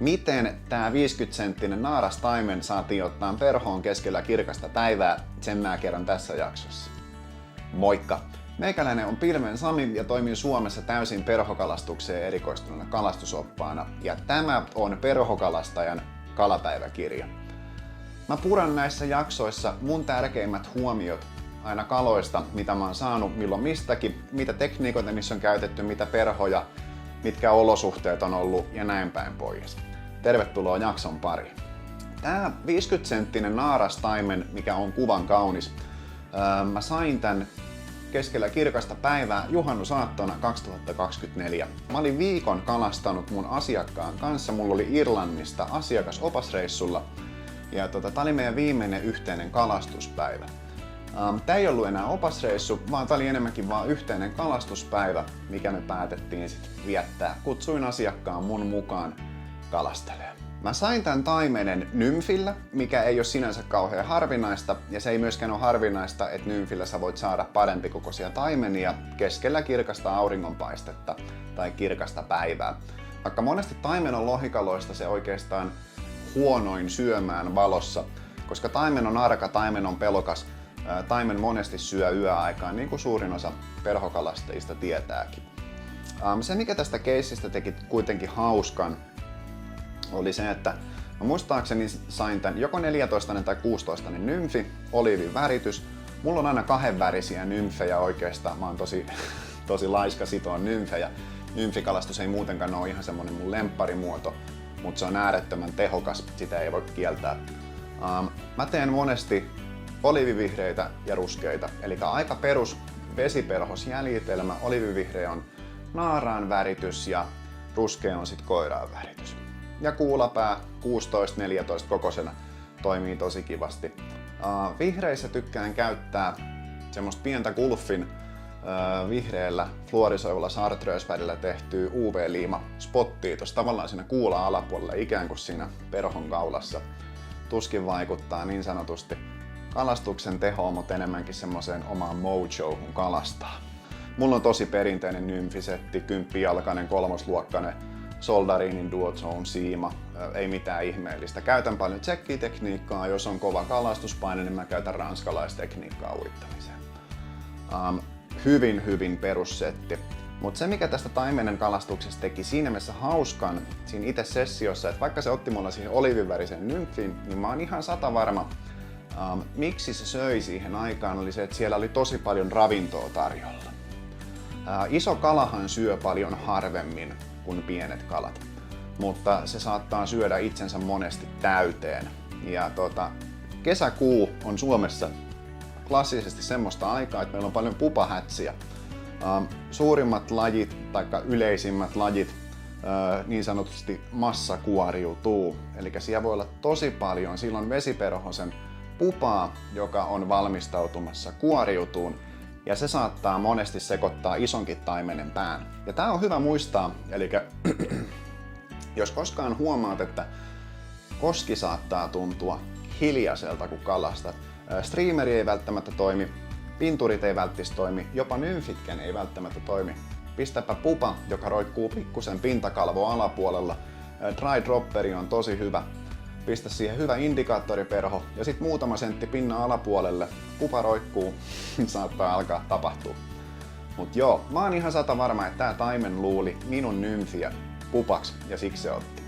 Miten tää 50-senttinen naarastaimen saatiin ottaa perhoon keskellä kirkasta päivää, sen mä kerron tässä jaksossa. Moikka! Meikäläinen on Pilven Sami ja toimin Suomessa täysin perhokalastukseen erikoistuneena kalastusoppaana. Ja tämä on Perhokalastajan kalapäiväkirja. Mä puran näissä jaksoissa mun tärkeimmät huomiot aina kaloista, mitä mä oon saanut milloin mistäkin, mitä tekniikoita niissä on käytetty, mitä perhoja, mitkä olosuhteet on ollut ja näin päin pois. Tervetuloa jakson pariin. Tää 50-senttinen naarastaimen, mikä on kuvan kaunis, mä sain tän keskellä kirkasta päivää juhannusaattona 2024. Mä olin viikon kalastanut mun asiakkaan kanssa, mulla oli Irlannista asiakas opasreissulla ja tää oli meidän viimeinen yhteinen kalastuspäivä. Tää ei ollut enää opasreissu, vaan tää oli enemmänkin vaan yhteinen kalastuspäivä, mikä me päätettiin sit viettää. Kutsuin asiakkaan mun mukaan kalastelemaan. Mä sain tän taimenen nymfillä, mikä ei ole sinänsä kauhean harvinaista, ja se ei myöskään ole harvinaista, että nymfillä sä voit saada parempikokoisia taimenia keskellä kirkasta auringonpaistetta tai kirkasta päivää. Vaikka monesti taimen on lohikaloista se oikeastaan huonoin syömään valossa, koska taimen on arka, taimen on pelokas, taimen monesti syö yöaikaan, niin kuin suurin osa perhokalastajista tietääkin. Se, mikä tästä keissistä teki kuitenkin hauskan, oli se, että mä muistaakseni sain tän joko 14 tai 16 nymfi, oliivin väritys. Mulla on aina kahdenvärisiä nymfejä oikeastaan, mä oon tosi laiska sitoon nymfejä. Nymfikalastus ei muutenkaan ole ihan semmonen mun lempparimuoto, mutta se on äärettömän tehokas, sitä ei voi kieltää. Mä teen monesti oliivivihreitä ja ruskeita, eli aika perus vesiperhosjäljitelmä. Oliivivihreä on naaraan väritys ja ruskea on sit koiraan väritys. Ja kuulapää 16-14 kokoisena toimii tosi kivasti. Vihreissä tykkään käyttää semmoista pientä Gulfin vihreällä fluorisoivulla chartreuse-värillä tehtyä UV-liima spottia tuossa tavallaan siinä kuulan alapuolella, ikään kuin siinä perhon kaulassa. Tuskin vaikuttaa niin sanotusti kalastuksen tehoon, mutta enemmänkin semmoiseen omaan mojohun kalastaa. Mulla on tosi perinteinen nymfisetti, 10-jalkainen, 3-luokkainen Soldarinin duotone siima, ei mitään ihmeellistä. Käytän paljon tsekkitekniikkaa, jos on kova kalastuspaine, niin mä käytän ranskalaistekniikkaa uittamiseen. Hyvin perussetti. Mutta se, mikä tästä taimenen kalastuksesta teki siinä mielessä hauskan siinä itse sessiossa, että vaikka se otti mulla siihen oliivivärisen nymfiin, niin mä oon ihan varma, miksi se söi siihen aikaan, oli se, että siellä oli tosi paljon ravintoa tarjolla. Iso kalahan syö paljon harvemmin kuin pienet kalat, mutta se saattaa syödä itsensä monesti täyteen. Ja kesäkuu on Suomessa klassisesti semmoista aikaa, että meillä on paljon pupahätsiä. Suurimmat lajit tai yleisimmät lajit niin sanotusti massa kuoriutuu. Eli siellä voi olla tosi paljon silloin vesiperhosen pupaa, joka on valmistautumassa kuoriutuun. Ja se saattaa monesti sekoittaa isonkin taimenen pään. Ja tää on hyvä muistaa, eli jos koskaan huomaat, että koski saattaa tuntua hiljaiselta kun kalastat, streameri ei välttämättä toimi, pinturit ei välttämättä toimi, jopa nymfitkään ei välttämättä toimi. Pistäpä pupa, joka roikkuu pikkusen pintakalvo alapuolella. Dry dropperi on tosi hyvä. Pistä siihen hyvä indikaattoriperho ja sitten muutama sentti pinnan alapuolelle. Pupa roikkuu, saattaa alkaa tapahtua. Mut joo, mä oon ihan varma, että tää taimen luuli minun nymfiä pupaks ja siksi se otti.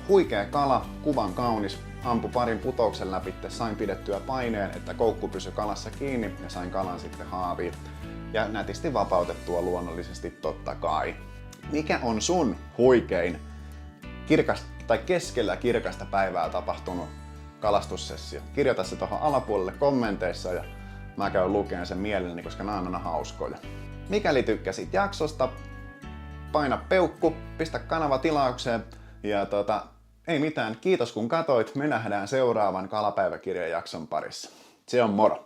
Huikea kala, kuvan kaunis, ampu parin putouksen läpi, sain pidettyä paineen, että koukku pysyi kalassa kiinni ja sain kalan sitten haaviin. Ja nätisti vapautettua luonnollisesti totta kai. Mikä on sun huikein keskellä kirkasta päivää tapahtunut kalastussessio? Kirjoita se tuohon alapuolelle kommenteissa ja mä käyn lukemaan sen mielelläni, koska nämä on aina hauskoja. Mikäli tykkäsit jaksosta, paina peukku, pistä kanava tilaukseen ja ei mitään, kiitos kun katoit. Me nähdään seuraavan kalapäiväkirjan jakson parissa. Se on moro!